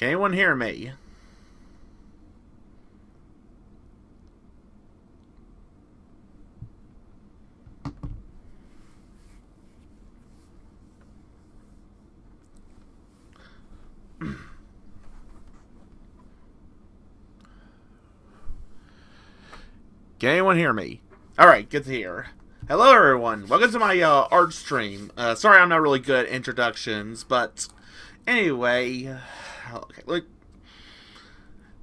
Can anyone hear me? Can anyone hear me? Alright, good to hear. Hello everyone, welcome to my art stream. Sorry I'm not really good at introductions, but anyway, okay, look.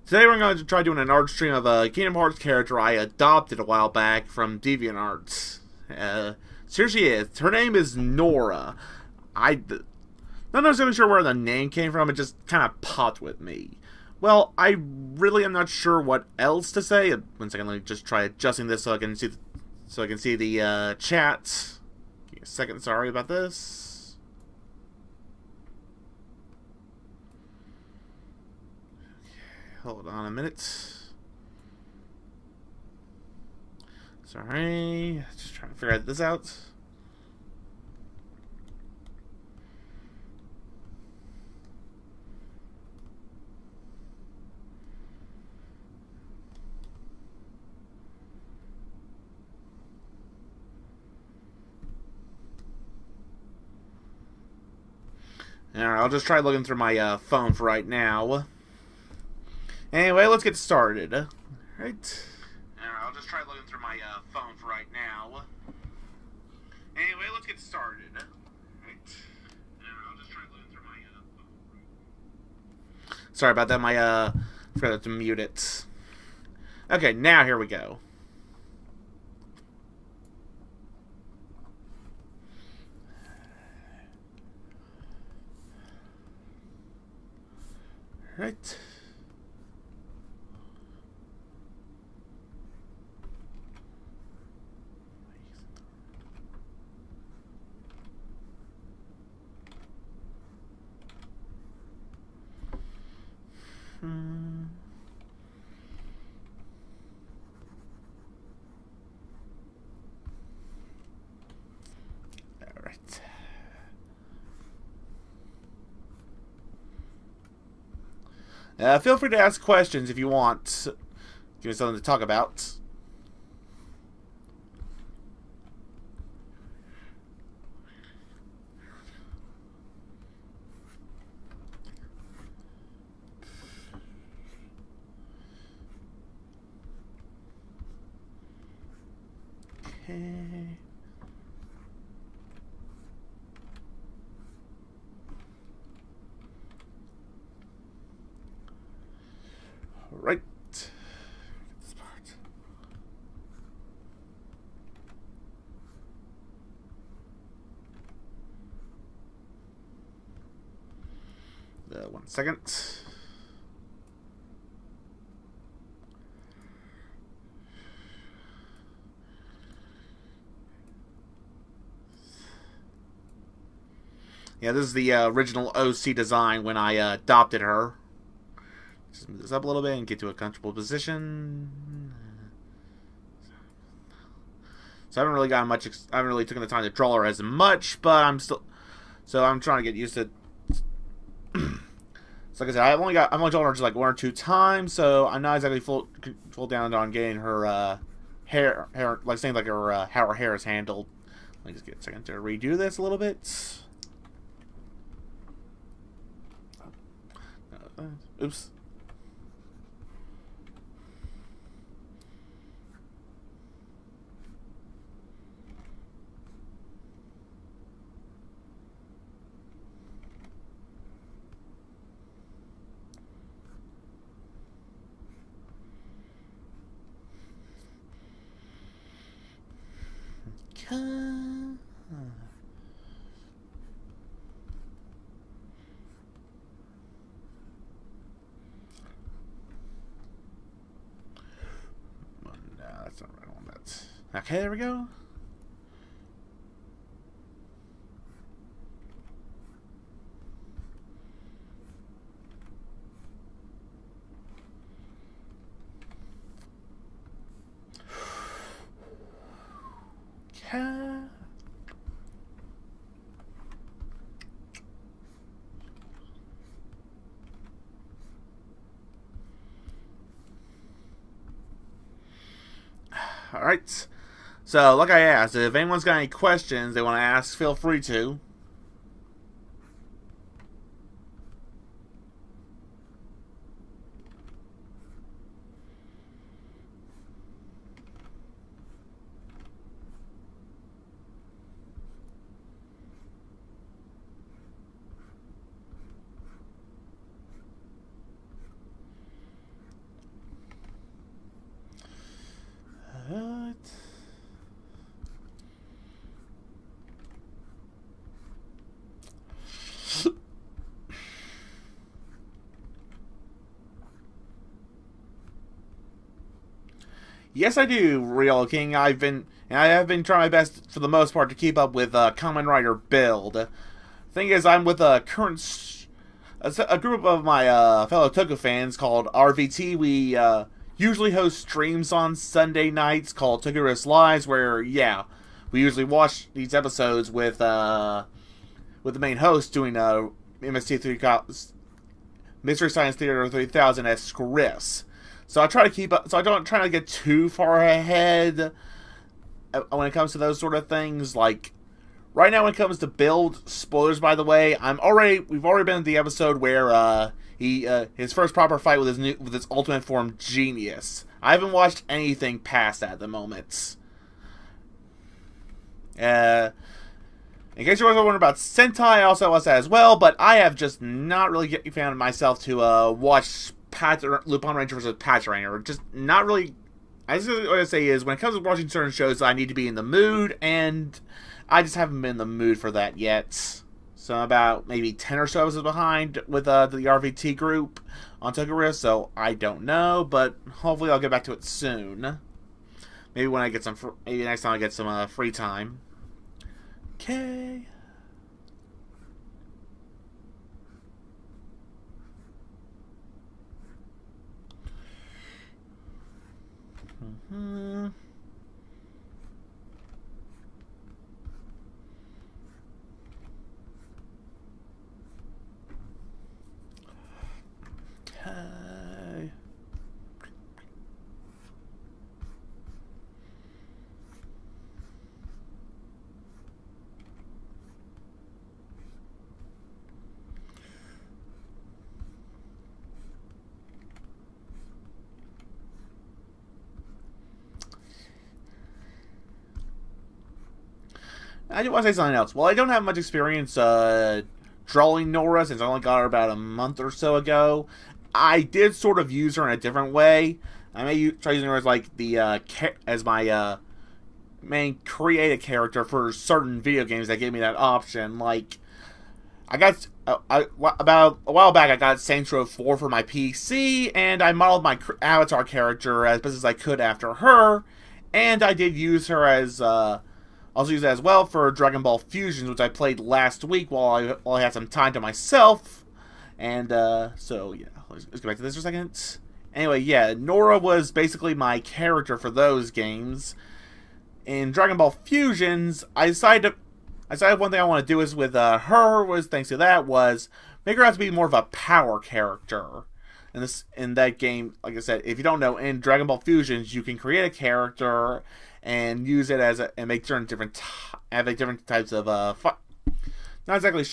Today we're going to try doing an art stream of a Kingdom Hearts character I adopted a while back from DeviantArt. Here she is. Her name is Nora. I'm not necessarily sure where the name came from, it just kind of popped with me. Well, I really am not sure what else to say. 1 second, let me just try adjusting this so I can see the chat. Give me a second, sorry about this. Hold on a minute. Sorry, just trying to figure this out. Alright, I'll just try looking through my phone for right now. Anyway, let's get started. Right. Alright, I'll just try looking through my phone for right now. Anyway, let's get started. Right. I'll just try looking through my phone. Sorry about that, my forgot to mute it. Okay, now here we go. Right. All right. Feel free to ask questions if you want. Give me something to talk about. Okay. Right. This part. One second. Yeah, this is the original OC design when I adopted her. Just move this up a little bit and get to a comfortable position. So I haven't really gotten much. I haven't really taken the time to draw her as much, but I'm still. So I'm trying to get used to. So like I said, I've only drawn her just like 1 or 2 times, so I'm not exactly full down on getting her hair like saying like her how her hair is handled. Let me just get a second to redo this a little bit. Oops. No, that's not right on that. Okay, there we go. Okay. Alright. So, like I asked, if anyone's got any questions they want to ask, feel free to. Yes, I do, Real King. I have been trying my best for the most part to keep up with Kamen Rider Build. Thing is, I'm with a group of my fellow Toku fans called RVT. We usually host streams on Sunday nights called Tokuris Lives, where we usually watch these episodes with the main host doing Mystery Science Theater 3000 as Chris. So I try to keep up. So I don't try to get too far ahead when it comes to those sort of things. Like right now, when it comes to Build, spoilers by the way, we've already been in the episode where his first proper fight with his ultimate form Genius. I haven't watched anything past that at the moment. In case you're wondering about Sentai, I also watch that as well, but I have just not really found myself to watch Lupin Ranger vs. Patranger. Just not really. I just what I say is when it comes to watching certain shows, I need to be in the mood, and I just haven't been in the mood for that yet. So I'm about maybe 10 or so episodes behind with the RVT group on Tokuris, so I don't know, but hopefully I'll get back to it soon. Maybe when I get maybe next time I get some free time. Okay. Okay. I do want to say something else. Well, I don't have much experience drawing Nora since I only got her about a month or so ago. I did sort of use her in a different way. I may try using her as like as my main creative character for certain video games that gave me that option. Like I got about a while back, I got Saints Row 4 for my PC, and I modeled my avatar character as best as I could after her, and I did use her as also use that as well for Dragon Ball Fusions, which I played last week while I had some time to myself. And, so, yeah, let's go back to this for a second. Anyway, yeah, Nora was basically my character for those games. In Dragon Ball Fusions, I decided one thing I want to do is with her, was thanks to that, was make her have to be more of a power character. In that game, like I said, if you don't know, in Dragon Ball Fusions, you can create a character and use it and make different types of not exactly.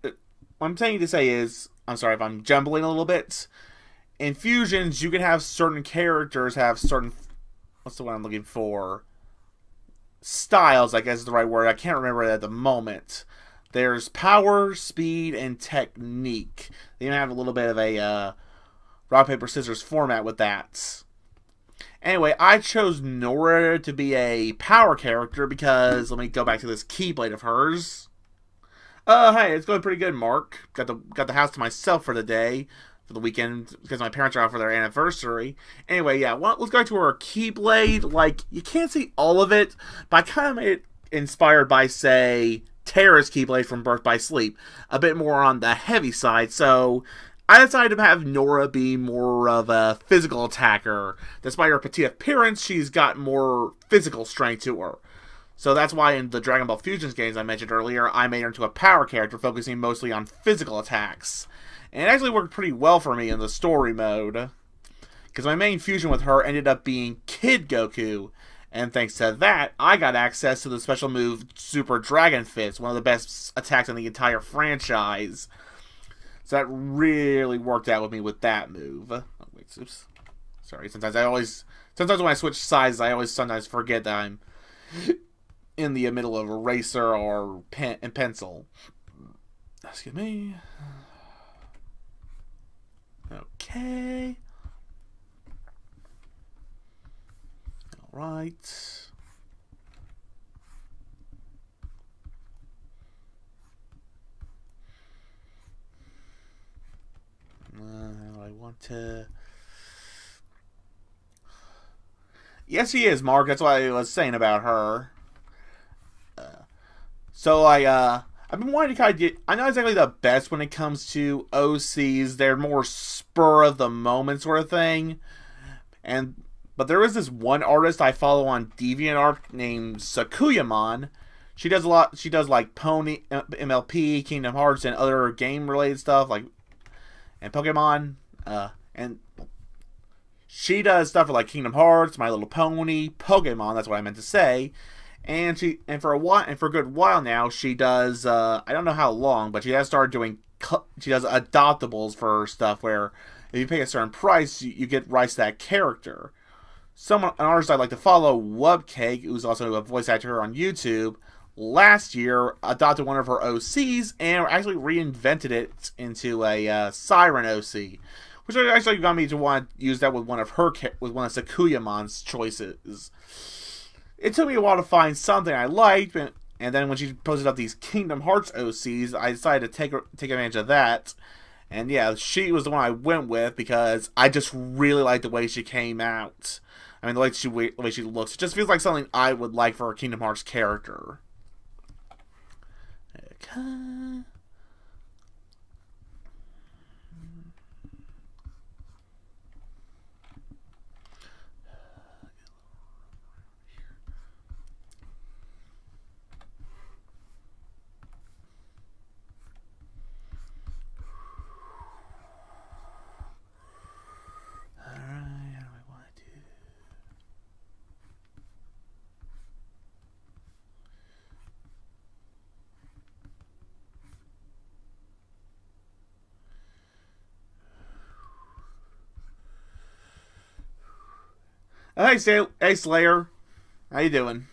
What I'm saying to say is, I'm sorry if I'm jumbling a little bit. In Fusions, you can have certain characters have certain, what's the one I'm looking for? Styles, I guess is the right word. I can't remember it at the moment. There's power, speed, and technique. They even have a little bit of a rock, paper, scissors format with that. Anyway, I chose Nora to be a power character because, let me go back to this Keyblade of hers. Hey, it's going pretty good, Mark. Got the house to myself for the day, for the weekend, because my parents are out for their anniversary. Anyway, yeah, well, let's go to her Keyblade. Like, you can't see all of it, but I kind of made it inspired by, say, Terra's Keyblade from Birth by Sleep. A bit more on the heavy side, so I decided to have Nora be more of a physical attacker. Despite her petite appearance, she's got more physical strength to her. So that's why in the Dragon Ball Fusions games I mentioned earlier, I made her into a power character, focusing mostly on physical attacks. And it actually worked pretty well for me in the story mode, because my main fusion with her ended up being Kid Goku, And thanks to that, I got access to the special move Super Dragon Fist, one of the best attacks in the entire franchise. So that really worked out with me with that move. Oh, wait, oops. Sorry, sometimes when I switch sides, I always sometimes forget that I'm in the middle of eraser or pen and pencil. Excuse me. Okay. Alright. I want to... Yes, she is, Mark. That's what I was saying about her. I've been wanting to kind of get... I'm not exactly the best when it comes to OCs. They're more spur of the moment sort of thing. But there is this one artist I follow on DeviantArt named Sakuyamon. She does a lot. She does like Pony, MLP, Kingdom Hearts, and other game-related stuff and Pokemon. And she does stuff for like Kingdom Hearts, My Little Pony, Pokemon. That's what I meant to say. And for a good while now, she does. I don't know how long, but she has started doing. She does adoptables for stuff where if you pay a certain price, you get rights to that character. An artist I'd like to follow, Wubcake, who's also a voice actor on YouTube, last year adopted one of her OCs and actually reinvented it into a Siren OC, which actually got me to want to use that with one of Sakuyamon's choices. It took me a while to find something I liked, and then when she posted up these Kingdom Hearts OCs, I decided to take advantage of that. And yeah, she was the one I went with because I just really liked the way she came out. I mean, the way she looks. It just feels like something I would like for a Kingdom Hearts character. Okay. Hey Slayer, how you doing?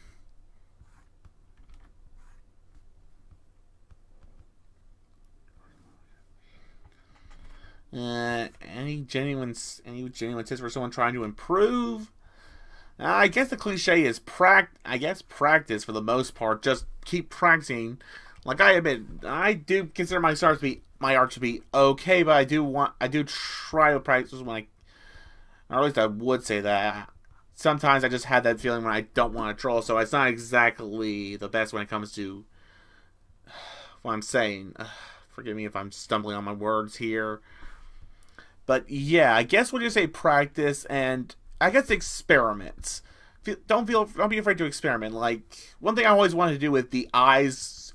Any genuine tips for someone trying to improve? I guess the cliche is practice for the most part. Just keep practicing. Like I admit, I do consider my art to be okay, but I do try to practice or at least I would say that. Sometimes I just have that feeling when I don't want to draw, so it's not exactly the best when it comes to what I'm saying. Forgive me if I'm stumbling on my words here. But yeah, I guess when you say practice and I guess experiments. Don't be afraid to experiment. Like one thing I always wanted to do with the eyes,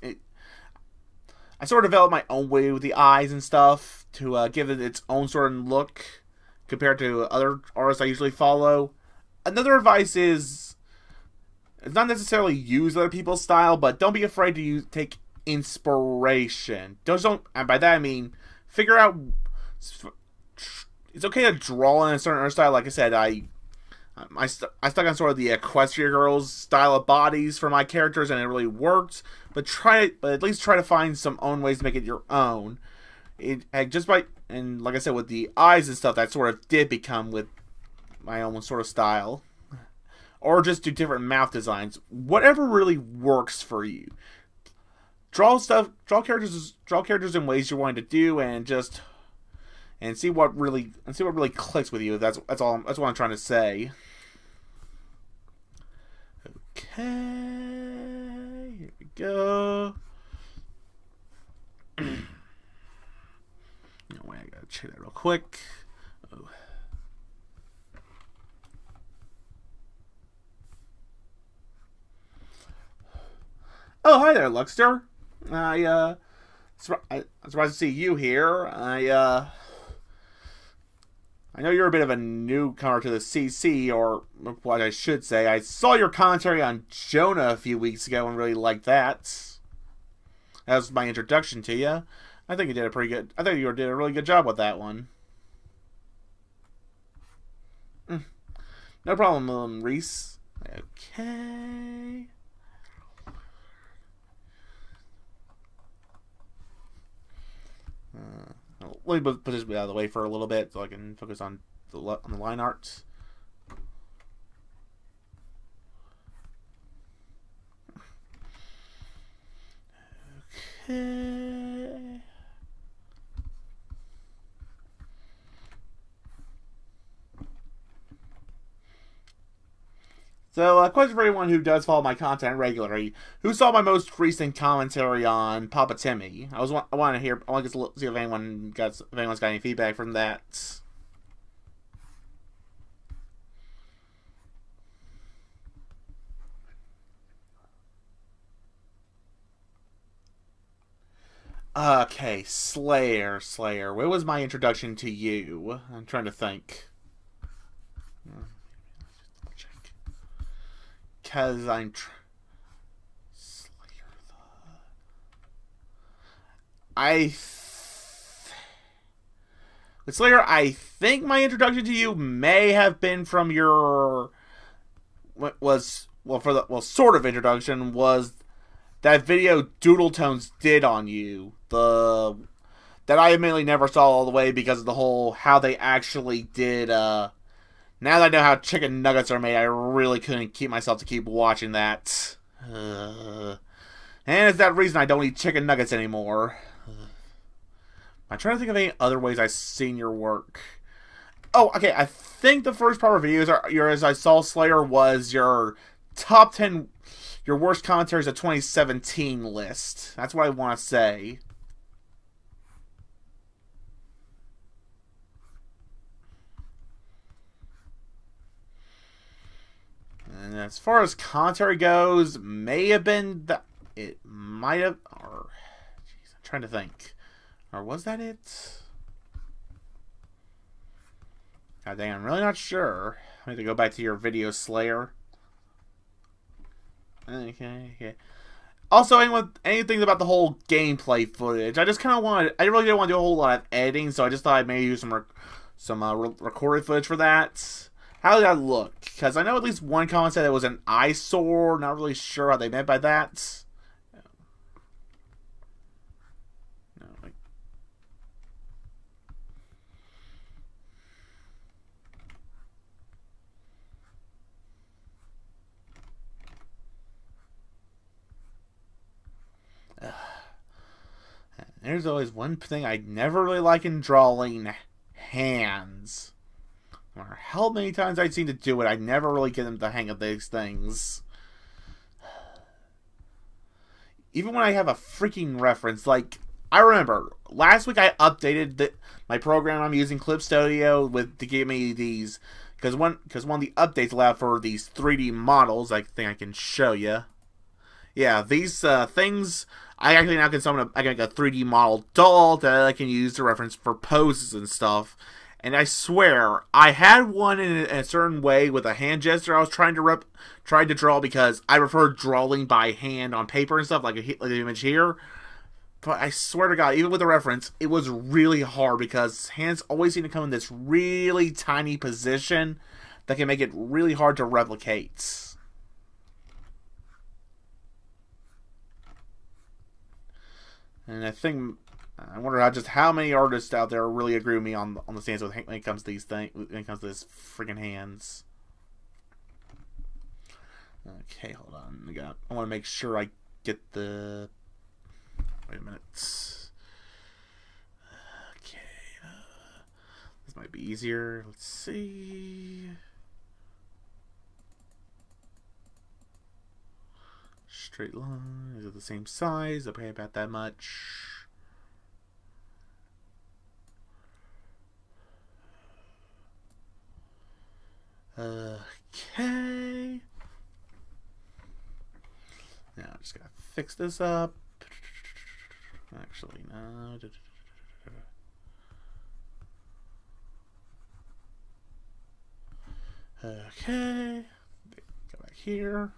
I sort of developed my own way with the eyes and stuff to give it its own sort of look compared to other artists I usually follow. Another advice is, it's not necessarily use other people's style, but don't be afraid to take inspiration. And by that I mean, figure out. It's okay to draw in a certain art style. Like I said, I stuck on sort of the Equestria Girls style of bodies for my characters, and it really worked. But at least try to find some own ways to make it your own. And like I said, with the eyes and stuff, that sort of did become with my own sort of style, or just do different mouth designs. Whatever really works for you. Draw characters in ways you're wanting to do, and see what really clicks with you. That's what I'm trying to say. Okay, here we go. I gotta check that real quick. Oh, hi there, Luxter. I'm surprised to see you here. I know you're a bit of a newcomer to the CC, or what I should say. I saw your commentary on Jonah a few weeks ago and really liked that. That was my introduction to you. I think you did a pretty good. I think you did a really good job with that one. No problem, Reese. Okay. Let me put this out of the way for a little bit so I can focus on the line art. Okay. So, question for anyone who does follow my content regularly: who saw my most recent commentary on Papa Timmy? I want to hear. I want to see if anyone's got any feedback from that. Okay, Slayer. Where was my introduction to you? I'm trying to think. Because Slayer. With Slayer, I think my introduction to you may have been from your sort of introduction was that video Doodle Tones did on you. That I admittedly never saw all the way because of the whole how they actually did. Now that I know how chicken nuggets are made, I really couldn't keep myself to keep watching that. And it's that reason I don't eat chicken nuggets anymore. I'm trying to think of any other ways I've seen your work. Oh, okay. I think the first proper videos as I saw Slayer was your top 10, your worst commentaries of 2017 list. That's what I want to say. And as far as commentary goes, may have been that it might have, or geez, I'm trying to think, or was that it? God dang, I'm really not sure. I need to go back to your video, Slayer. Okay. Also, anything about the whole gameplay footage? I just kind of wanted. I really didn't want to do a whole lot of editing, so I just thought I'd maybe use some recorded footage for that. How did that look? Because I know at least one comment said it was an eyesore. Not really sure how they meant by that. No, there's always one thing I never really like in drawing: hands. No matter how many times I've seen to do it, I never really get the hang of these things. Even when I have a freaking reference, like, I remember last week I updated my program I'm using, Clip Studio, to give me these, because one of the updates allowed for these 3D models. I think I can show you. Yeah, these things, I actually now can summon I can make a 3D model doll that I can use to reference for poses and stuff. And I swear, I had one in a certain way with a hand gesture I was trying to draw, because I prefer drawing by hand on paper and stuff, like the image here. But I swear to God, even with the reference, it was really hard because hands always seem to come in this really tiny position that can make it really hard to replicate. And I wonder how many artists out there really agree with me on the stance when it comes to these things, when it comes to this freaking hands. Okay, hold on. I want to make sure I get the. Wait a minute. Okay, this might be easier. Let's see. Straight line. Is it the same size? Okay, about that much. Okay. Now I just gotta fix this up. Actually, no. Okay. Go back here.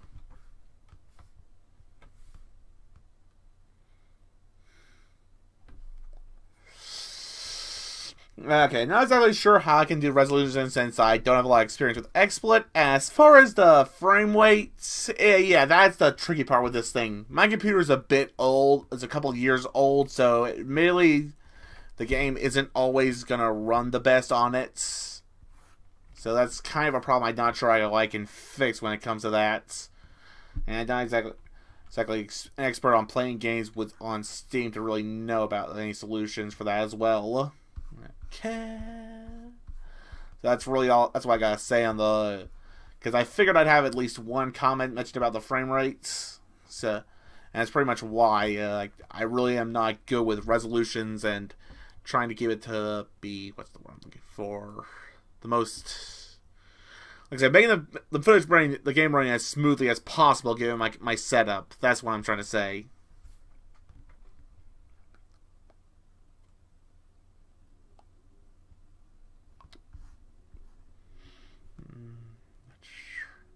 Okay, not exactly sure how I can do resolutions since I don't have a lot of experience with XSplit. As far as the frame rates, yeah, that's the tricky part with this thing. My computer's a bit old. It's a couple years old, so admittedly, the game isn't always going to run the best on it. So that's kind of a problem I'm not sure I can fix when it comes to that. And I'm not exactly an expert on playing games on Steam to really know about any solutions for that as well. Okay. That's really all. That's what I gotta say on the. Because I figured I'd have at least one comment mentioned about the frame rates. So, and that's pretty much why I really am not good with resolutions and trying to keep it to be what's the word I'm looking for, the most. Like I said, making the footage running, the game running as smoothly as possible, given my setup. That's what I'm trying to say.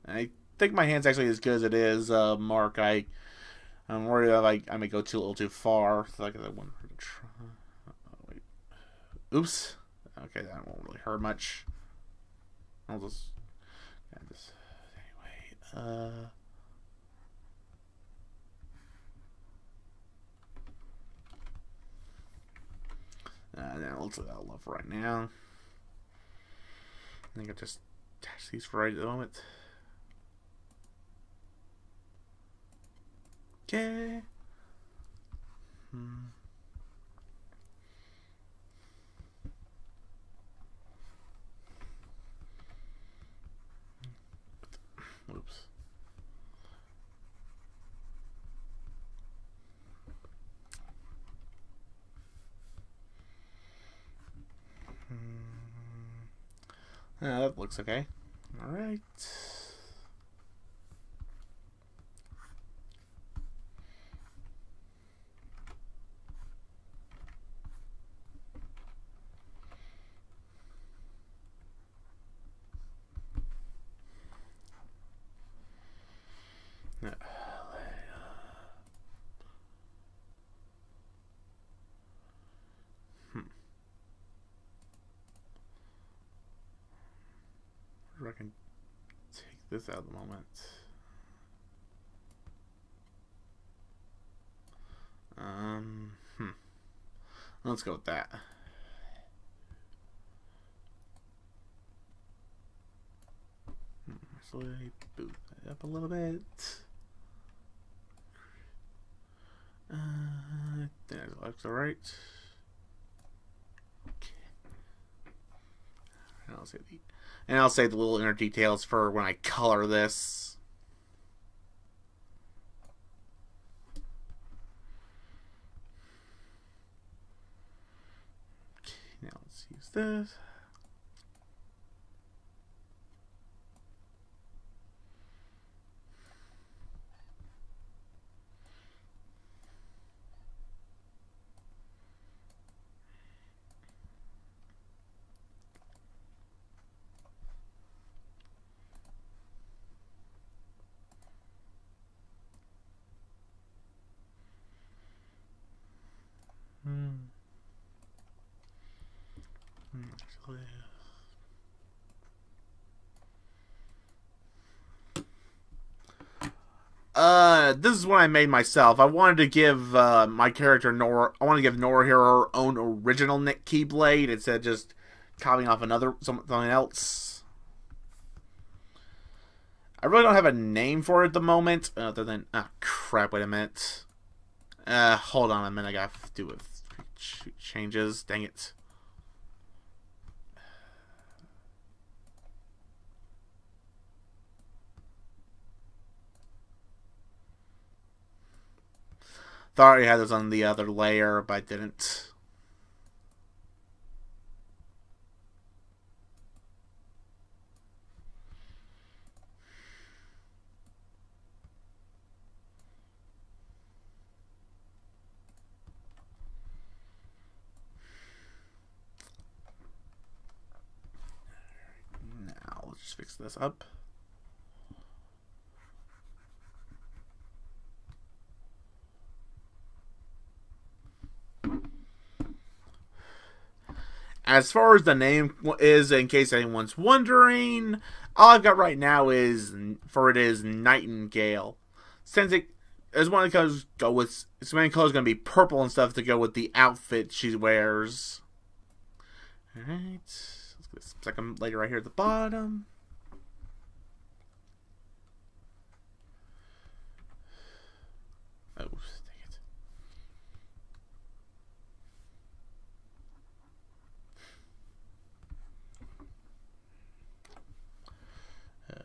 I think my hand's actually as good as it is, Mark. I'm worried that I may go a little too far. So I want to try. Wait. Oops. Okay, that won't really hurt much. I'll just anyway. Let's let that love right now. I think I just attach these for right at the moment. Okay. Oops. That looks okay. All right. I can take this out of the moment. Let's go with that. Actually, boot that up a little bit. That looks alright. Okay. And I'll say the little inner details for when I color this. Okay, now let's use this. Actually, this is what I made myself. I wanted to give my character Nora. I want to give Nora here her own original Keyblade instead of just copying off something else. I really don't have a name for it at the moment, other than crap. Wait a minute. Hold on a minute. I got to do with changes. Dang it. Thought I already had this on the other layer, but I didn't. Now let's fix this up. As far as the name is, in case anyone's wondering, all I've got right now is Nightingale. Since it is one of the colors go with, its main color is going to be purple and stuff to go with the outfit she wears. All right, let's get a second later right here at the bottom. Oh, dang it.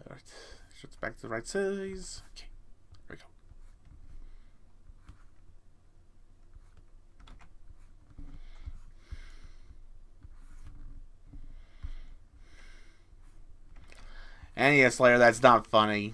Alright, shirt's back to the right size. Okay, there we go. And yes, Slayer, that's not funny.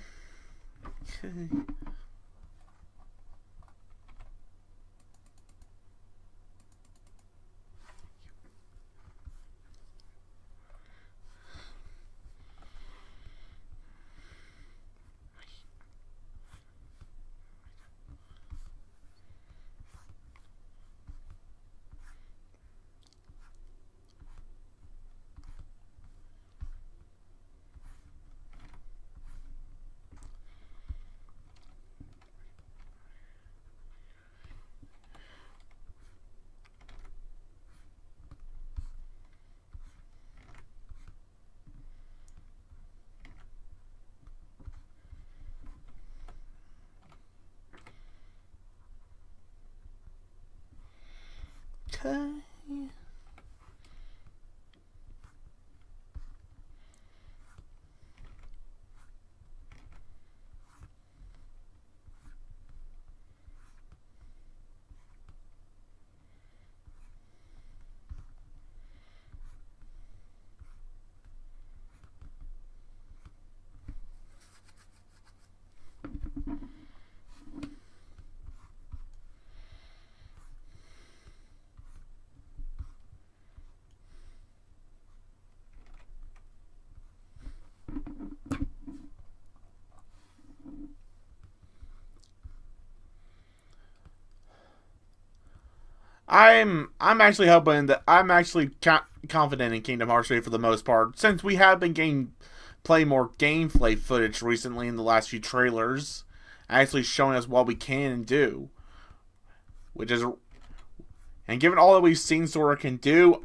Okay. I'm actually hoping that I'm actually confident in Kingdom Hearts 3 for the most part, since we have been playing more gameplay footage recently in the last few trailers, actually showing us what we can do, which is, and given all that we've seen Sora can do,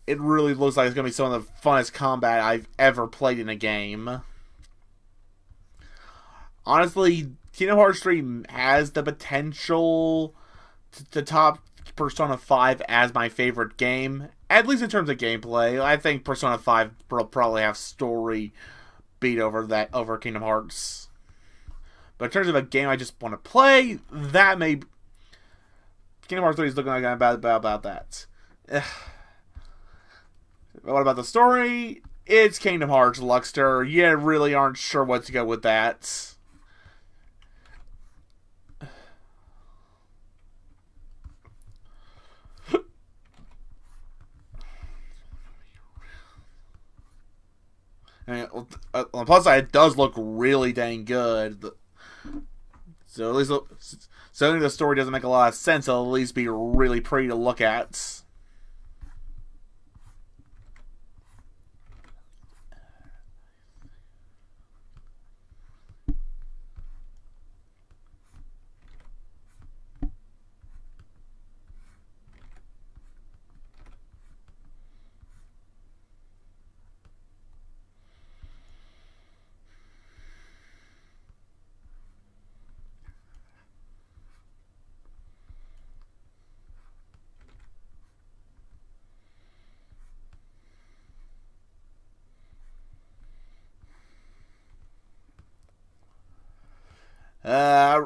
it really looks like it's gonna be some of the funnest combat I've ever played in a game. Honestly, Kingdom Hearts 3 has the potential to top Persona 5 as my favorite game, at least in terms of gameplay. I think Persona 5 will probably have story beat over Kingdom Hearts. But in terms of a game I just want to play, that may Kingdom Hearts 3 is looking like I'm about that. What about the story? It's Kingdom Hearts, Luxter. You really aren't sure what to go with that. I mean, on the plus side, it does look really dang good. So at least, so the story doesn't make a lot of sense. It'll at least be really pretty to look at.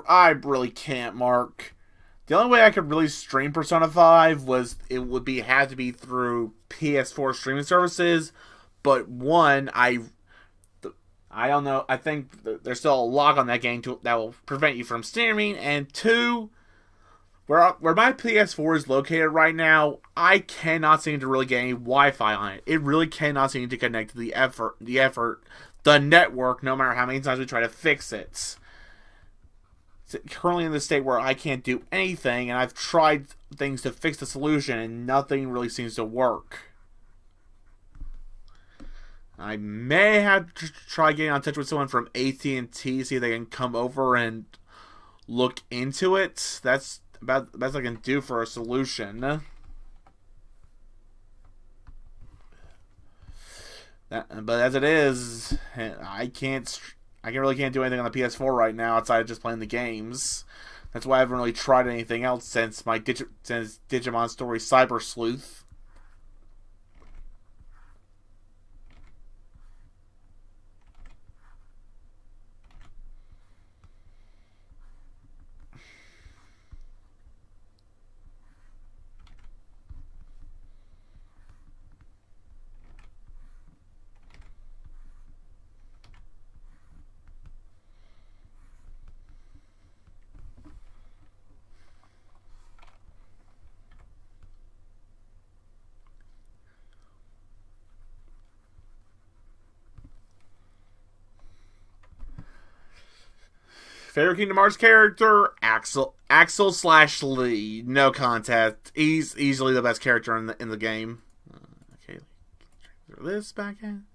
I really can't, Mark. The only way I could really stream Persona 5 was had to be through PS4 streaming services. But one, I don't know. I think there's still a lock on that game that will prevent you from streaming. And two, Where my PS4 is located right now, I cannot seem to really get any Wi-Fi on it. It really cannot seem to connect to the network, no matter how many times we try to fix it. It's currently in the state where I can't do anything, and I've tried things to fix the solution, and nothing really seems to work. I may have to try getting in touch with someone from AT&T, see if they can come over and look into it. That's about the best I can do for a solution. But as it is, I really can't do anything on the PS4 right now outside of just playing the games. That's why I haven't really tried anything else since since Digimon Story Cyber Sleuth. Favorite Kingdom Hearts character? Axel slash Lee. No contest. He's easily the best character in the game. Okay, throw this back in.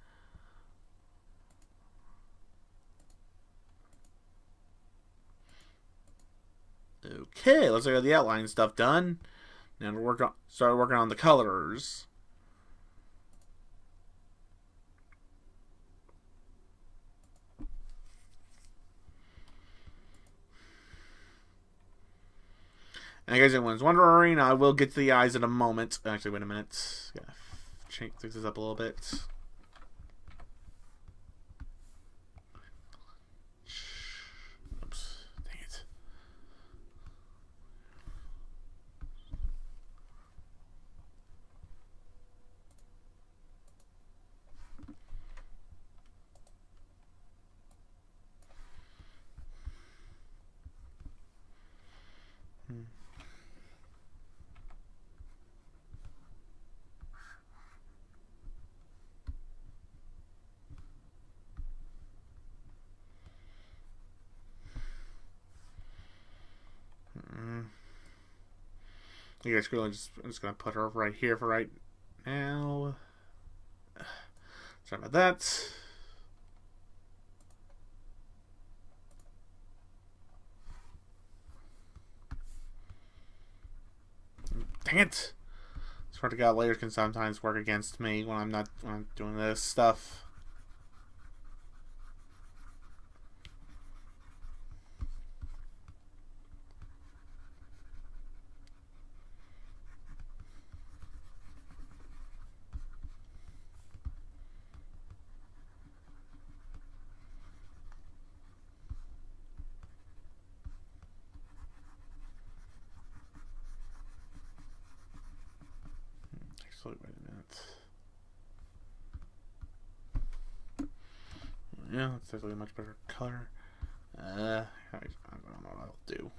Okay, let's get the outline stuff done. Now we'll start working on the colors. And in case anyone's wondering, I will get to the eyes in a moment. Actually, wait a minute. Gotta fix this up a little bit. Oops. Dang it. You guys I'm just gonna put her right here for right now. Sorry about that. Dang it! Swear to God, layers can sometimes work against me when I'm doing this stuff. Actually, wait a minute. Yeah, that's definitely a much better color. I don't know what I'll do.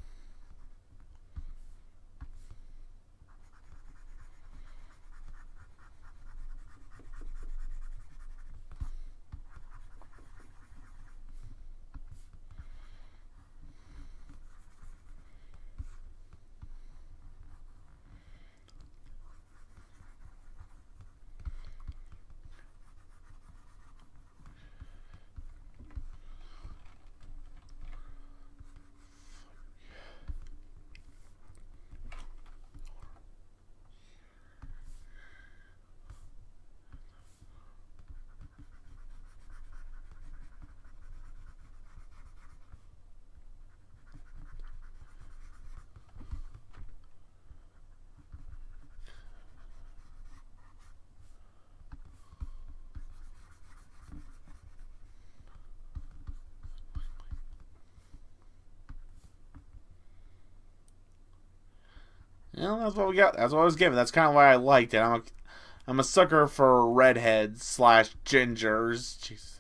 Yeah, that's what we got. That's what I was given. That's kind of why I liked it. I'm a sucker for redheads slash gingers. Jesus.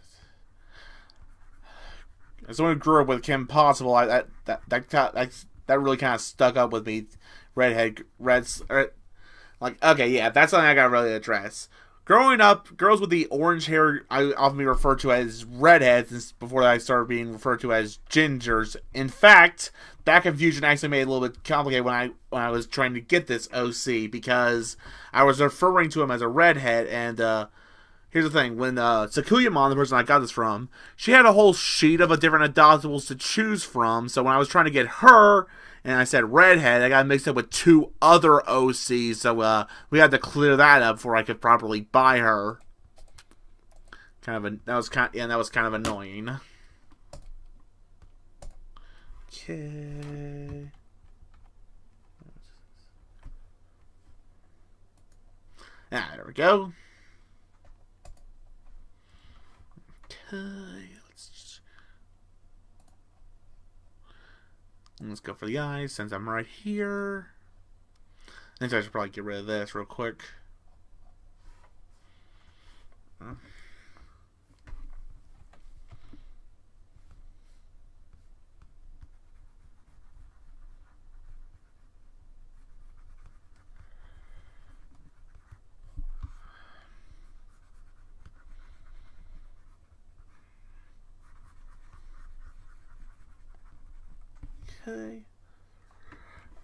As someone who grew up with Kim Possible, that that really kind of stuck up with me. Like, okay, yeah, that's something I gotta really address. Growing up, girls with the orange hair I often be referred to as redheads before I started being referred to as gingers. In fact, that confusion actually made it a little bit complicated when I was trying to get this OC, because I was referring to him as a redhead. And here's the thing: when Sakuyamon, the person I got this from, she had a whole sheet of different adoptables to choose from. So when I was trying to get her, and I said redhead, I got mixed up with 2 other OCs, so we had to clear that up before I could properly buy her. That was kind of annoying. Okay. There we go. Okay. Let's go for the eyes, since I'm right here. I think I should probably get rid of this real quick. Okay.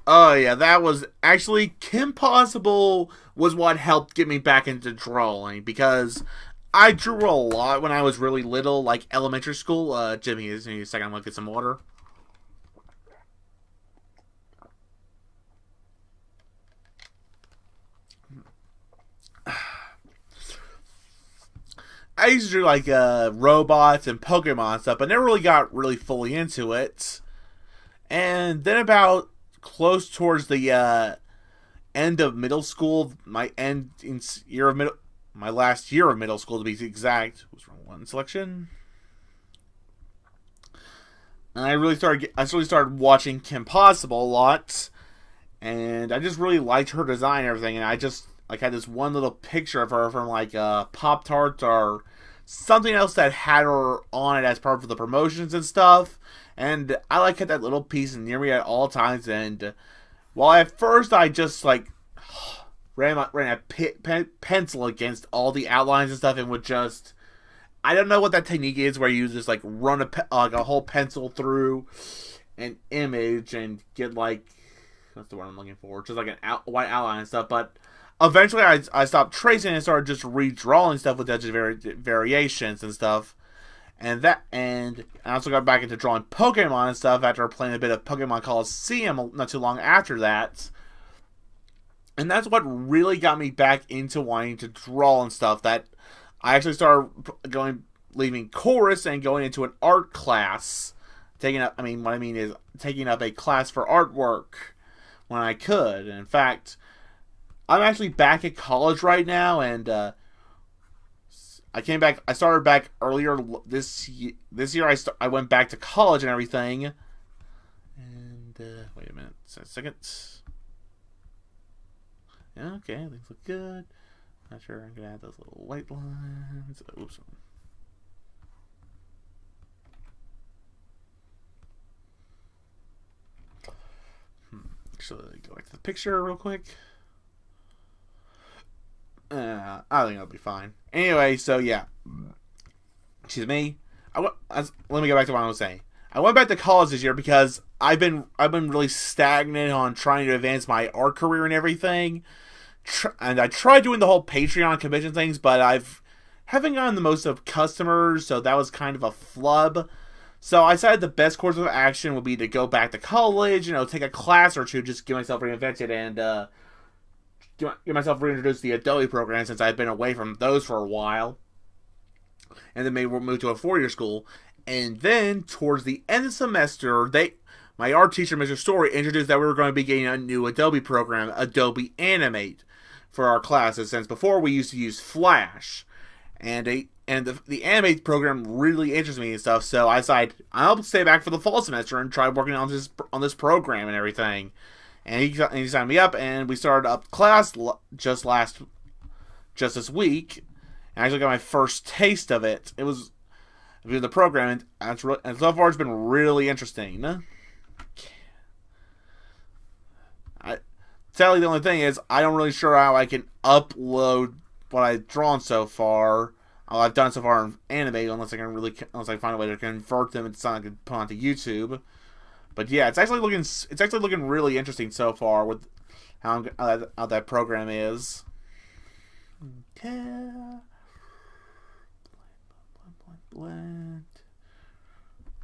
Oh yeah, that was actually Kim Possible was what helped get me back into drawing, because I drew a lot when I was really little, like elementary school. Jimmy, is in a second. I'm gonna get some water. I used to do like robots and Pokemon stuff, but never really got fully into it. And then about close towards the end of middle school, my last year of middle school to be exact, was wrong one selection. And I really started watching Kim Possible a lot, and I just really liked her design and everything. And I just like had this one little picture of her from like Pop-Tarts or something else that had her on it as part of the promotions and stuff. And I like had that little piece near me at all times. And while at first I just like ran a pencil against all the outlines and stuff, and would just, I don't know what that technique is where you just like run a whole pencil through an image and get like, what's the word I'm looking for? Just like an white outline and stuff. But eventually I stopped tracing and started just redrawing stuff with just variations and stuff. And I also got back into drawing Pokemon and stuff after playing a bit of Pokemon Coliseum not too long after that. And that's what really got me back into wanting to draw and stuff. That I actually started leaving chorus and going into an art class. Taking up a class for artwork when I could. And in fact, I'm actually back at college right now, and I started back earlier this year. I went back to college and everything. And wait a minute, a second. Yeah, okay, things look good. Not sure I'm gonna add those little white lines. Oops. Actually, go back to the picture real quick. I think it'll be fine. Anyway, so yeah. Excuse me. Let me go back to what I was saying. I went back to college this year because I've been really stagnant on trying to advance my art career and everything. And I tried doing the whole Patreon commission things, but haven't gotten the most of customers, so that was kind of a flub. So I decided the best course of action would be to go back to college, take a class or two, just get myself reinvented and get myself reintroduced to the Adobe program, since I've been away from those for a while. And then maybe we'll move to a 4-year school. And then, towards the end of the semester, my art teacher, Mr. Story, introduced that we were going to be getting a new Adobe program, Adobe Animate, for our classes, since before we used to use Flash. And the Animate program really interests me and stuff, so I decided I'll stay back for the fall semester and try working on this program and everything. And he signed me up, and we started up class just this week. And I actually got my first taste of it. It was the program, and so far it's been really interesting. Sadly, the only thing is I don't really sure how I can upload what I've drawn so far. All I've done so far in anime, unless I find a way to convert them into something I can put onto YouTube. But yeah, it's actually looking really interesting so far with how that program is. Yeah. Blend.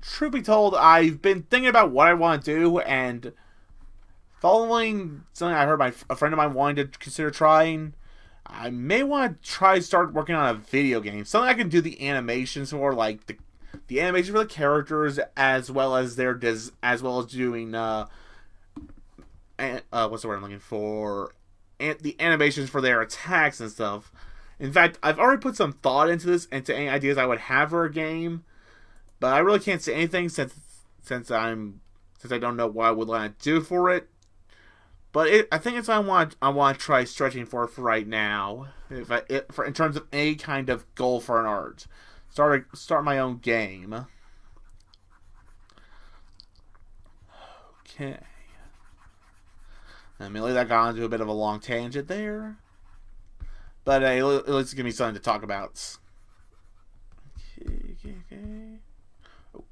Truth be told, I've been thinking about what I want to do, and following something I heard a friend of mine wanting to consider trying, I may want to start working on a video game. Something I can do the animations for, like the animation for the characters, as well as doing what's the word I'm looking for? The animations for their attacks and stuff. In fact, I've already put some thought into any ideas I would have for a game, but I really can't say anything since I don't know what I would want to do for it. But I think it's what I want to try stretching for right now. In terms of any kind of goal for an art, start my own game. Okay. Admittedly, that got into a bit of a long tangent there, but at least it's gonna be something to talk about. Okay. Oh.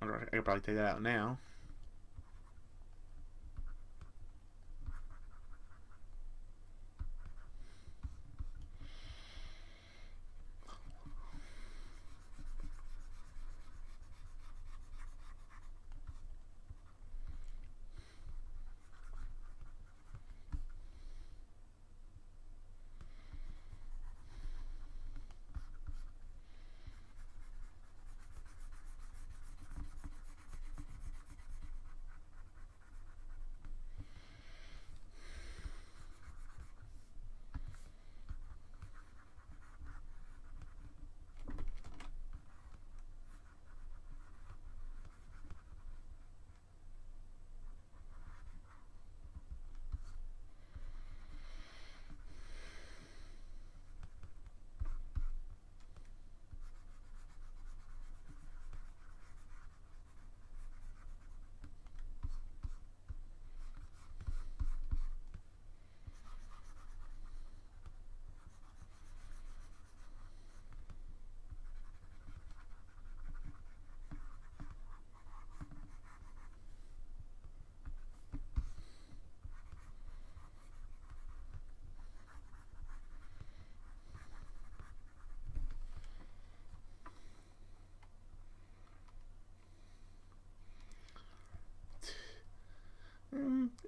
I could probably take that out now.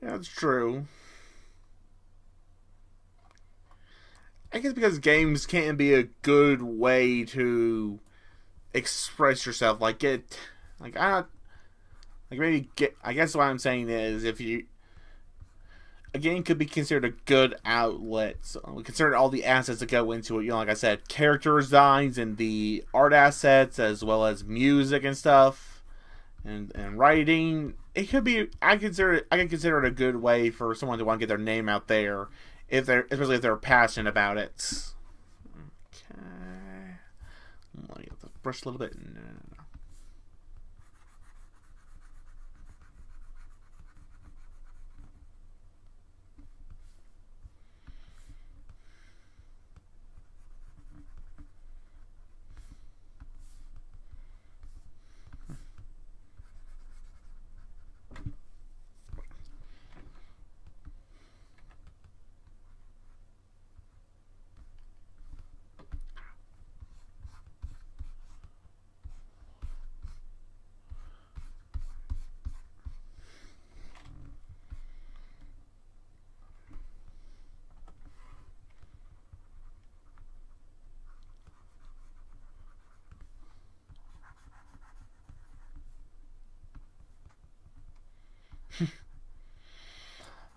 Yeah, that's true. I guess because games can be a good way to express yourself. Like I don't, like maybe get. I guess what I'm saying is, if a game could be considered a good outlet, so consider all the assets that go into it. Like I said, character designs and the art assets, as well as music and stuff, and writing. It could be. I can consider it a good way for someone to want to get their name out there, especially if they're passionate about it. Okay. Let me get the brush a little bit. No.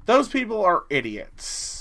Those people are idiots.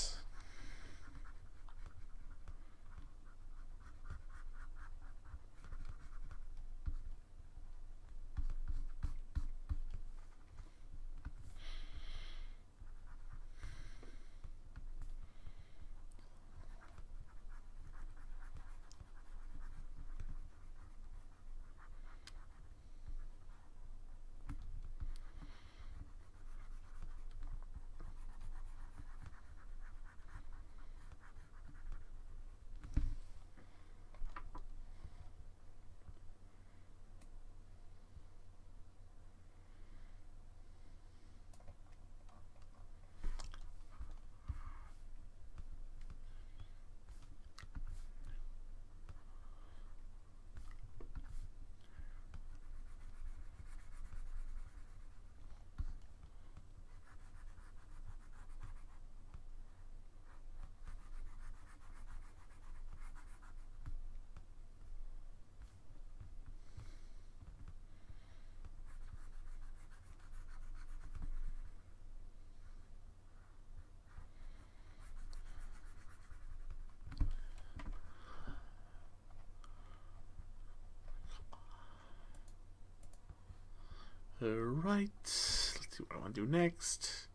Alright. Let's see what I want to do next.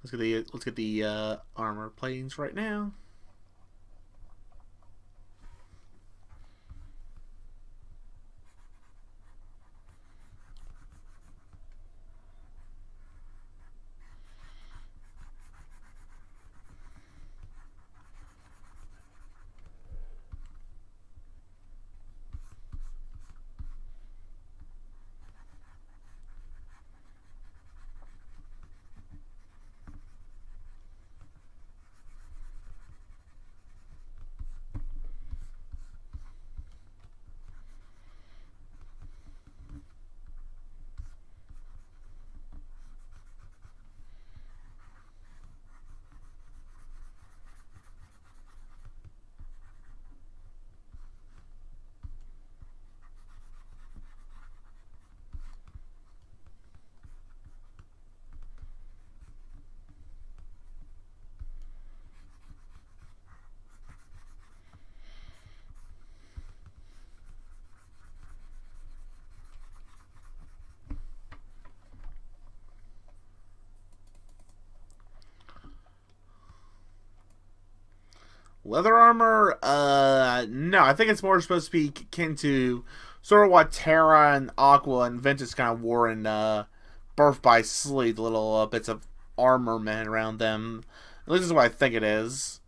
Let's get the armor planes right now. Leather armor? No. I think it's more supposed to be akin to sort of what Terra and Aqua and Ventus kind of wore in Birth by Sleep, the little bits of armament around them. At least this is what I think it is.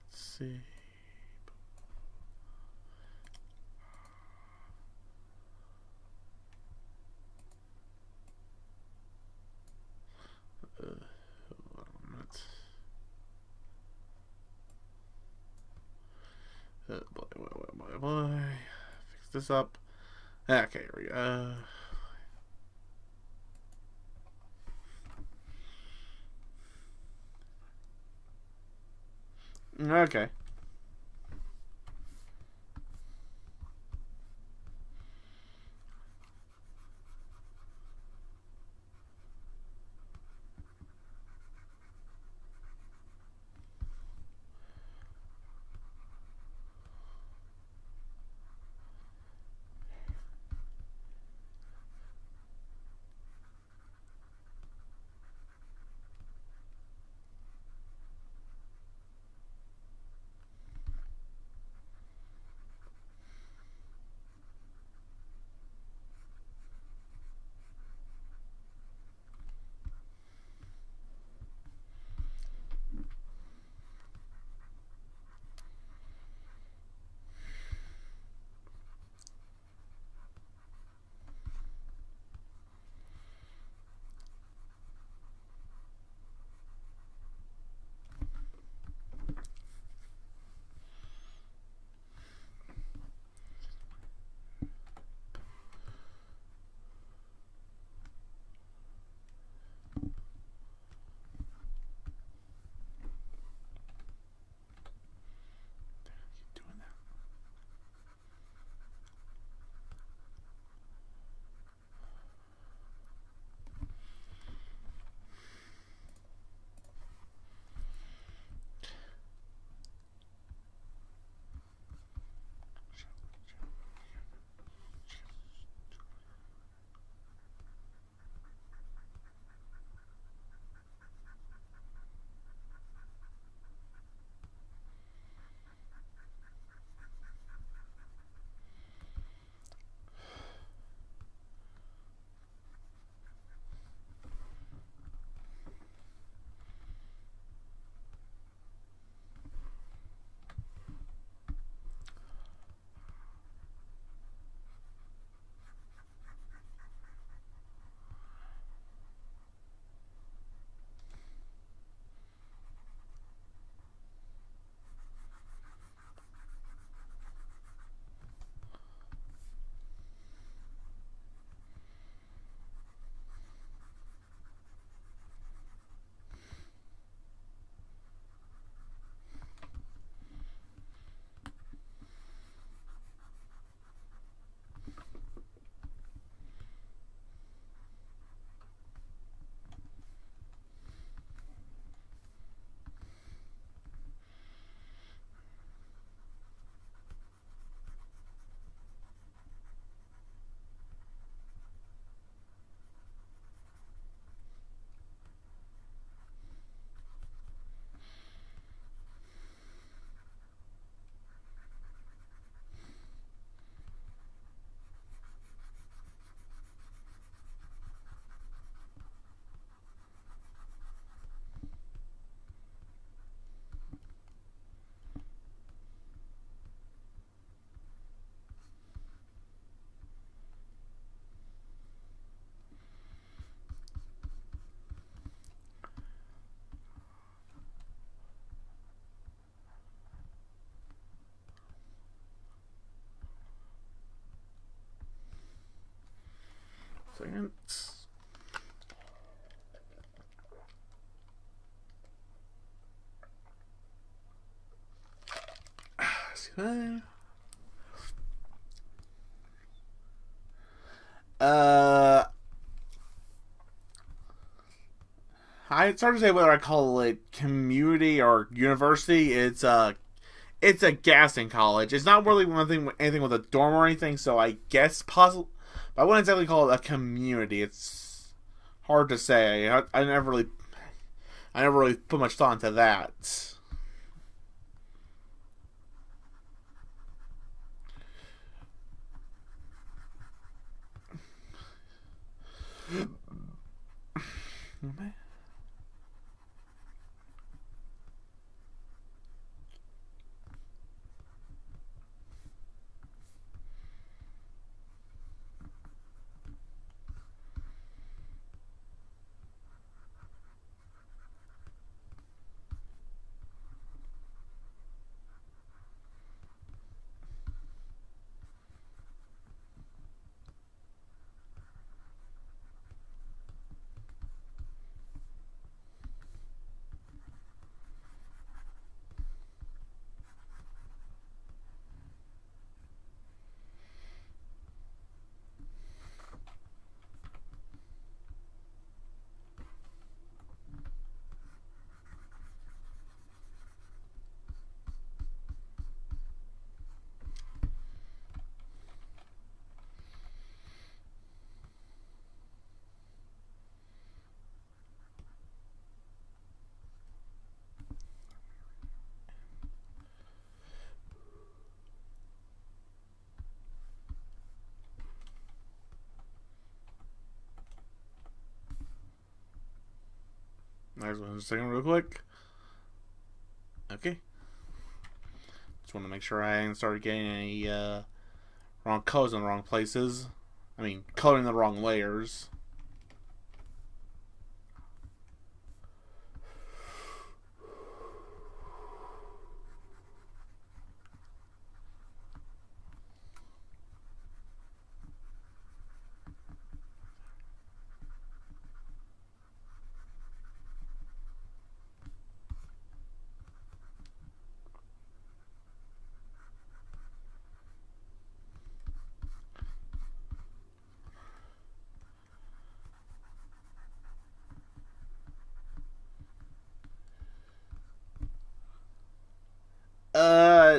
Let's see. Boy. Fix this up. Okay, here we go. Okay. Second. It's hard to say whether I call it community or university. It's a gassing college. It's not really anything with a dorm or anything. So I guess possible, but I wouldn't exactly call it a community. It's hard to say. I never really put much thought into that. Next one, just a second, real quick. Okay. Just want to make sure I ain't started getting any wrong colors in the wrong places. I mean, coloring the wrong layers.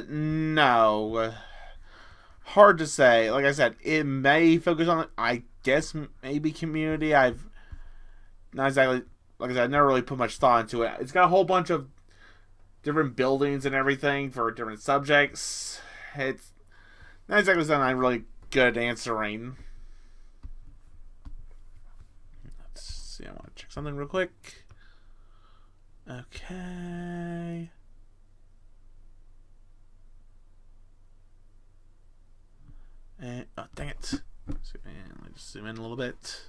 No. Hard to say. Like I said, it may focus on, I guess, maybe community. I've not exactly, like I said, I never really put much thought into it. It's got a whole bunch of different buildings and everything for different subjects. It's not exactly something I'm really good at answering. Let's see, I want to check something real quick. Okay. And, oh, dang it. Let me just zoom in a little bit.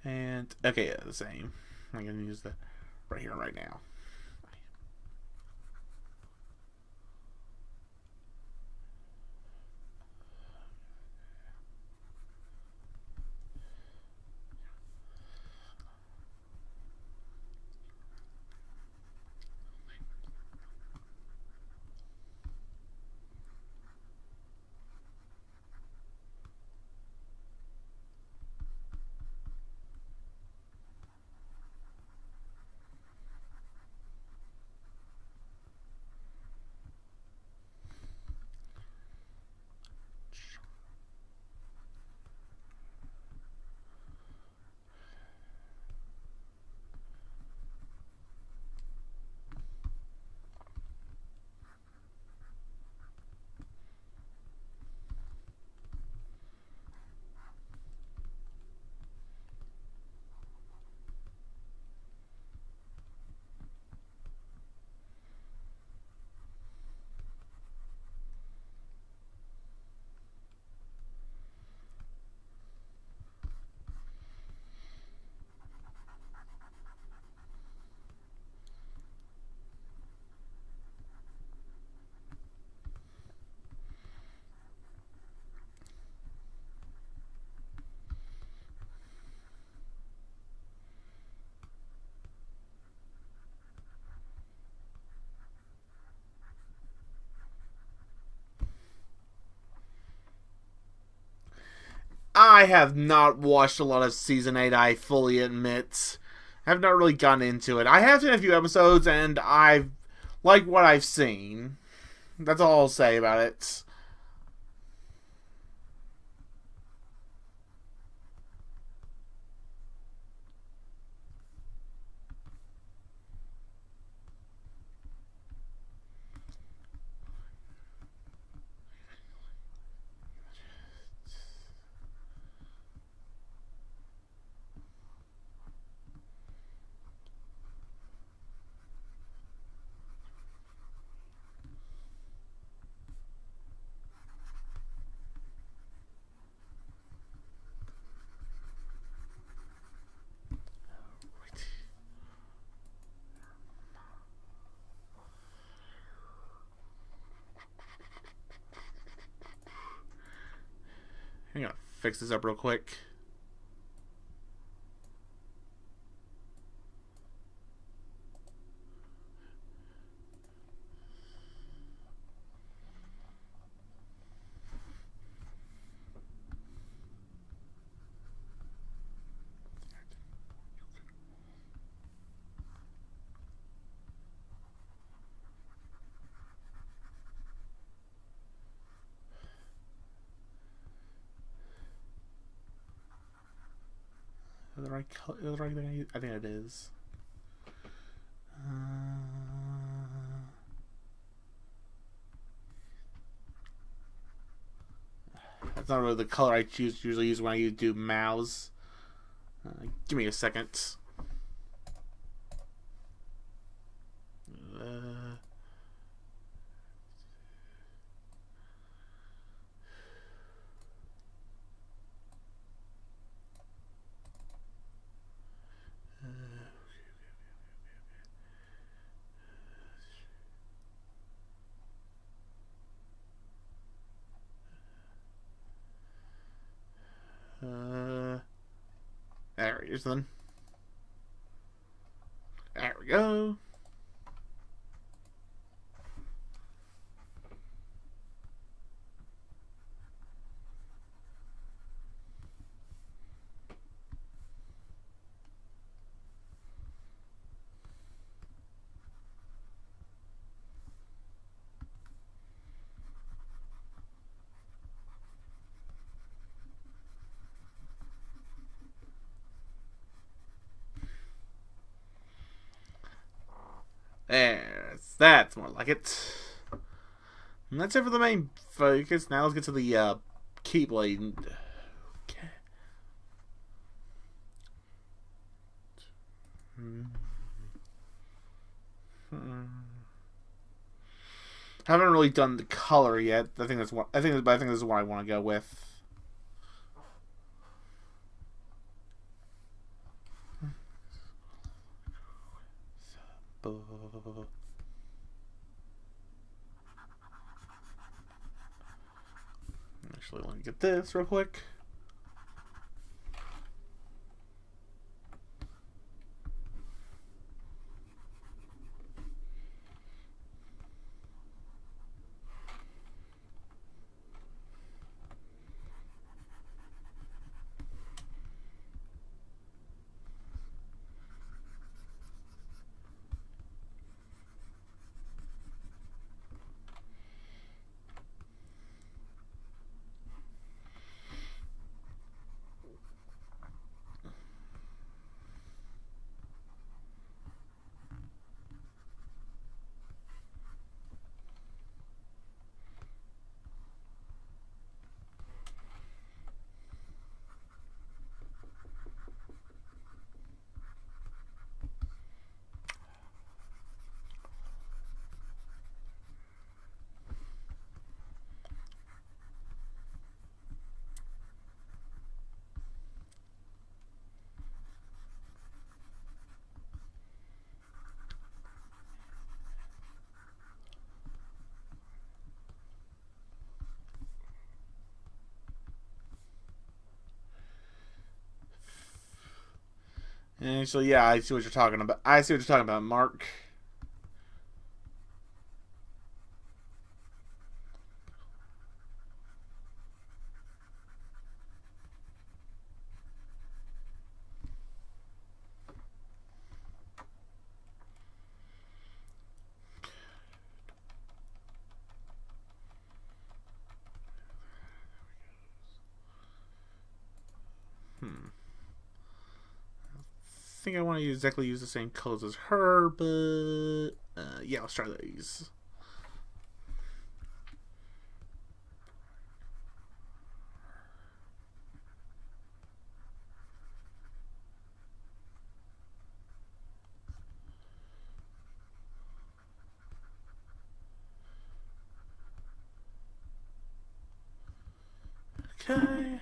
And, okay, yeah, the same. I'm going to use the right here, right now. I have not watched a lot of Season 8, I fully admit. I have not really gotten into it. I have seen a few episodes, and I like what I've seen. That's all I'll say about it. I'm gonna fix this up real quick. Is the right color? Is the right thing? I think it is. That's not really the color I usually use when I do mouse. Give me a second. There it is then. There we go. That's more like it. And that's it for the main focus. Now let's get to the Keyblade. Okay. Haven't really done the color yet. I think this is what I want to go with. Actually, let me get this real quick. And so yeah, I see what you're talking about. I see what you're talking about, Mark. think I want to exactly use the same colors as her, but yeah, let's try these. Okay.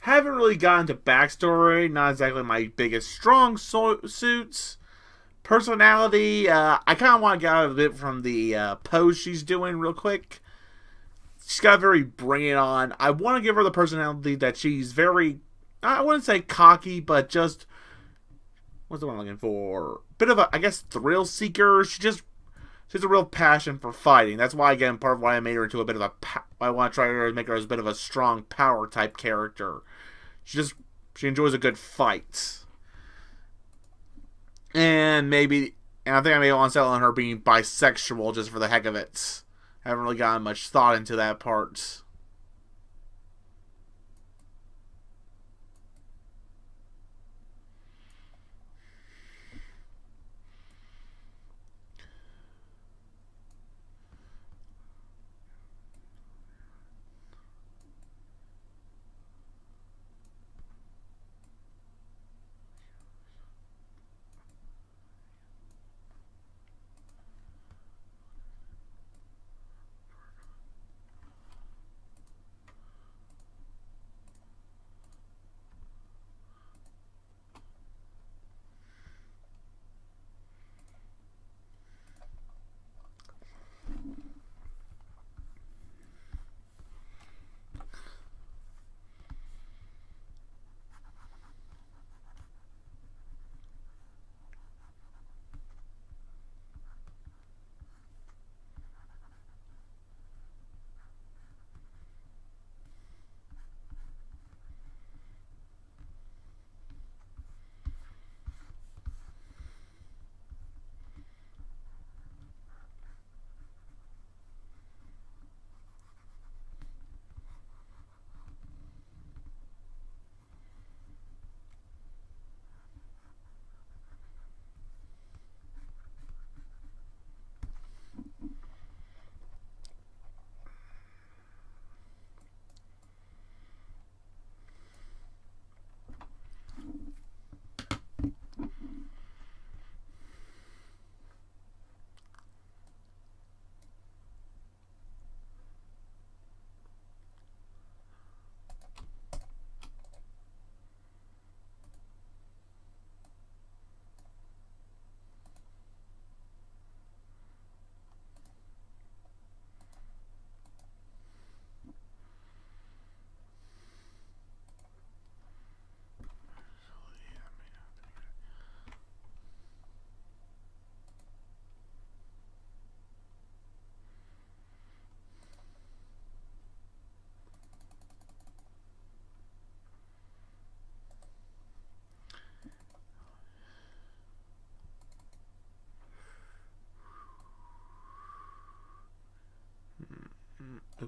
Haven't really gotten to backstory. Not exactly my biggest strong suits. Personality, I kind of want to get out of it from the pose she's doing real quick. She's got very bring it on. I want to give her the personality that she's very, I wouldn't say cocky, but just, what's the one I'm looking for? Bit of a, I guess, thrill seeker. She has a real passion for fighting. That's why, again, part of why I made her into a bit of a, I want to try to make her as a bit of a strong power type character. She enjoys a good fight. And I think I may want to settle on her being bisexual just for the heck of it. I haven't really gotten much thought into that part.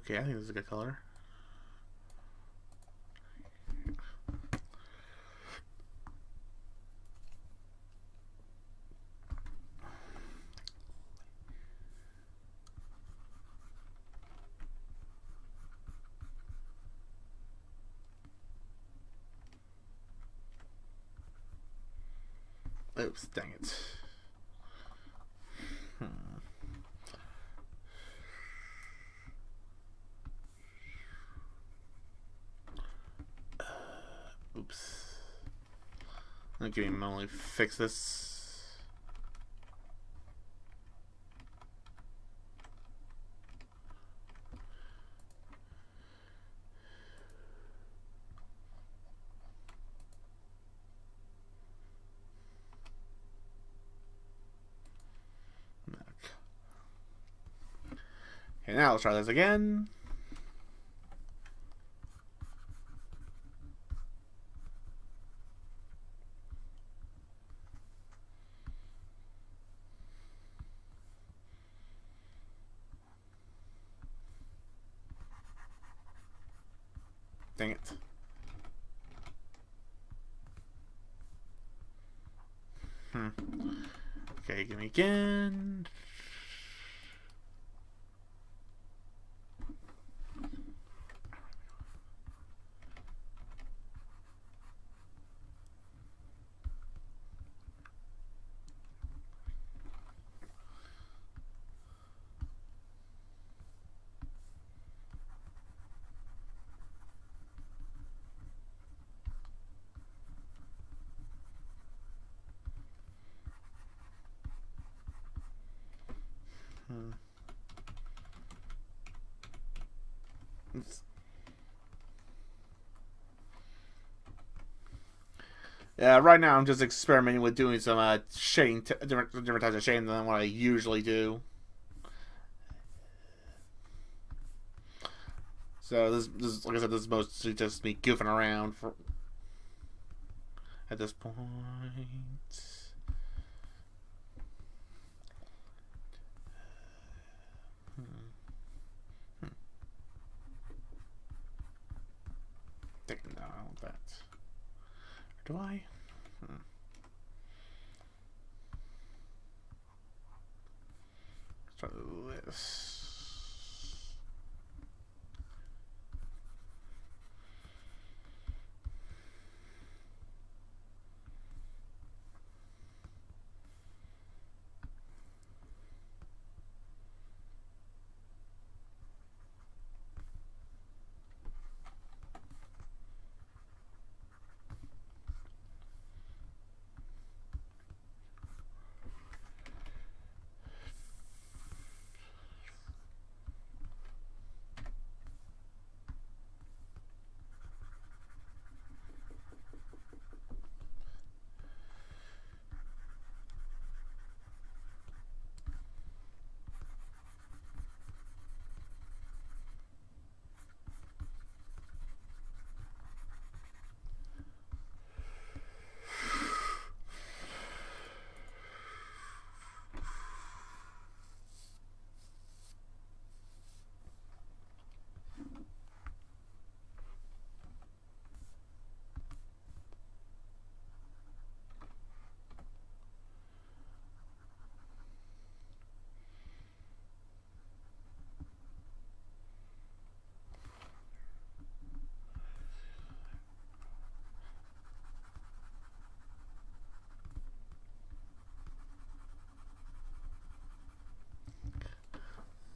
Okay, I think this is a good color. Oops, dang it. Oops. Let me manually fix this. Okay, now let's try this again. Dang it. Okay, give me again. Yeah, right now I'm just experimenting with doing some shading, different types of shading than what I usually do. So this like I said, this is mostly just me goofing around at this point. No, I don't want that. Or do I? Let's try this.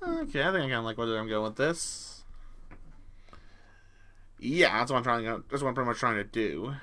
Okay, I think I kind of like where I'm going with this. Yeah, that's what I'm trying to. That's what I'm pretty much trying to do.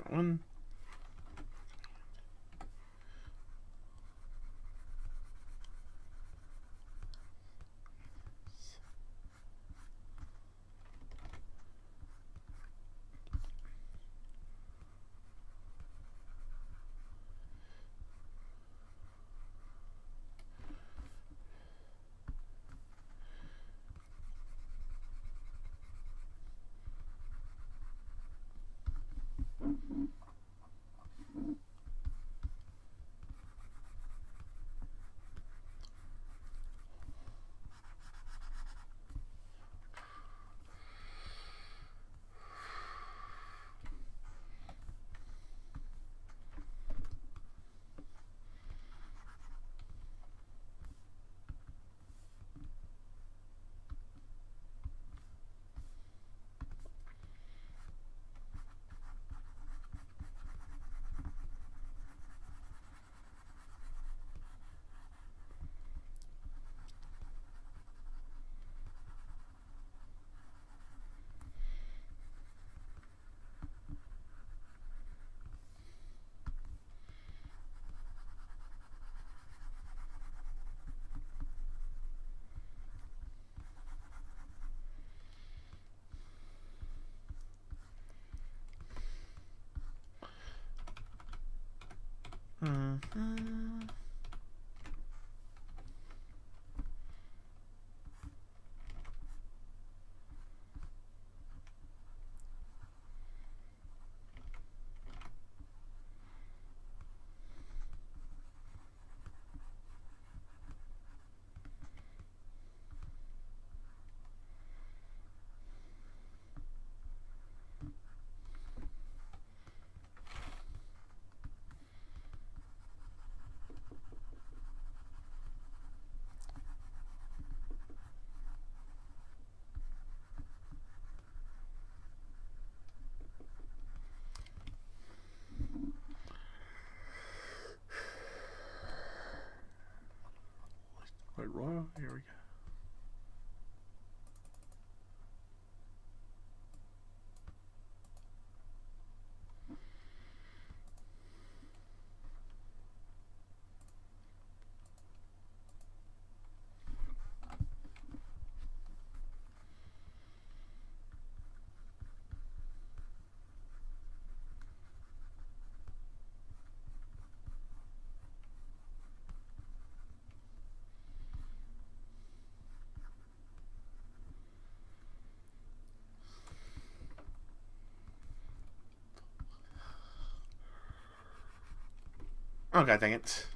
that one. Wait, Royal? Here we go. Okay, dang it.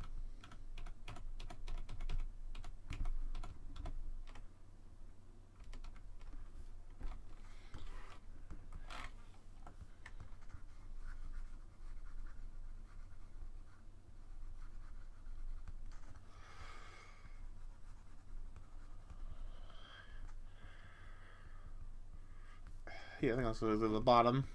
Yeah, I think that's at the bottom.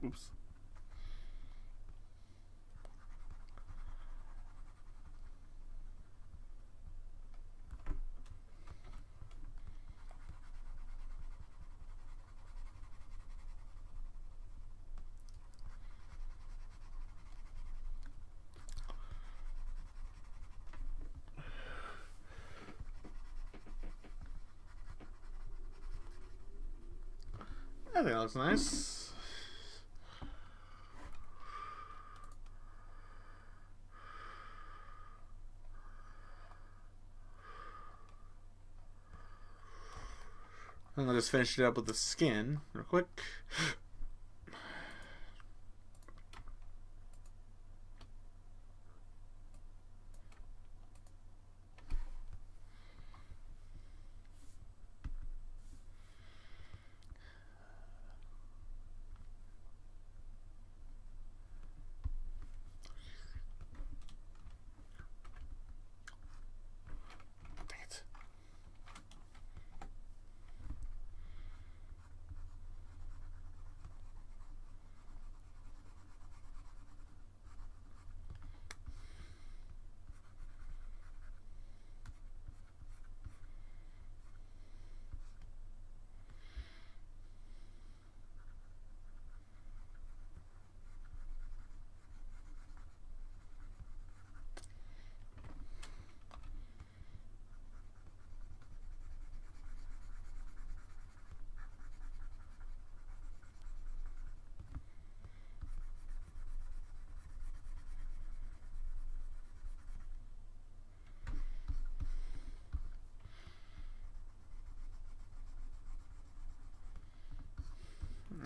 Oops. I think that looks nice. And I'll just finish it up with the skin real quick. Dang it.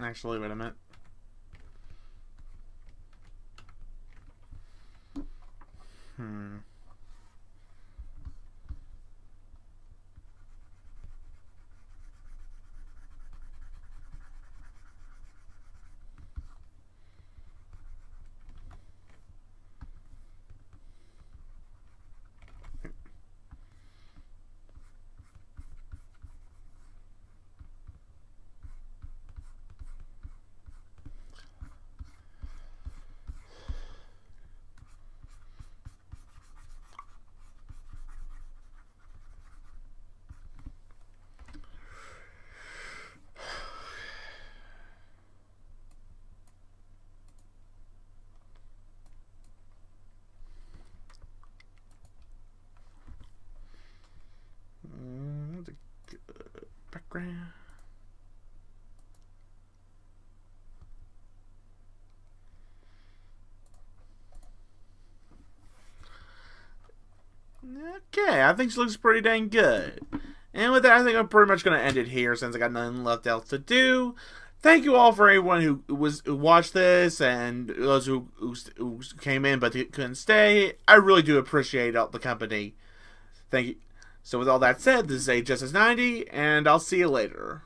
Actually, wait a minute. Background. Okay, I think she looks pretty dang good. And with that, I think I'm pretty much going to end it here since I got nothing left else to do. Thank you all for everyone who watched this and those who came in but couldn't stay. I really do appreciate all the company. Thank you. So with all that said, this is A Justice 90, and I'll see you later.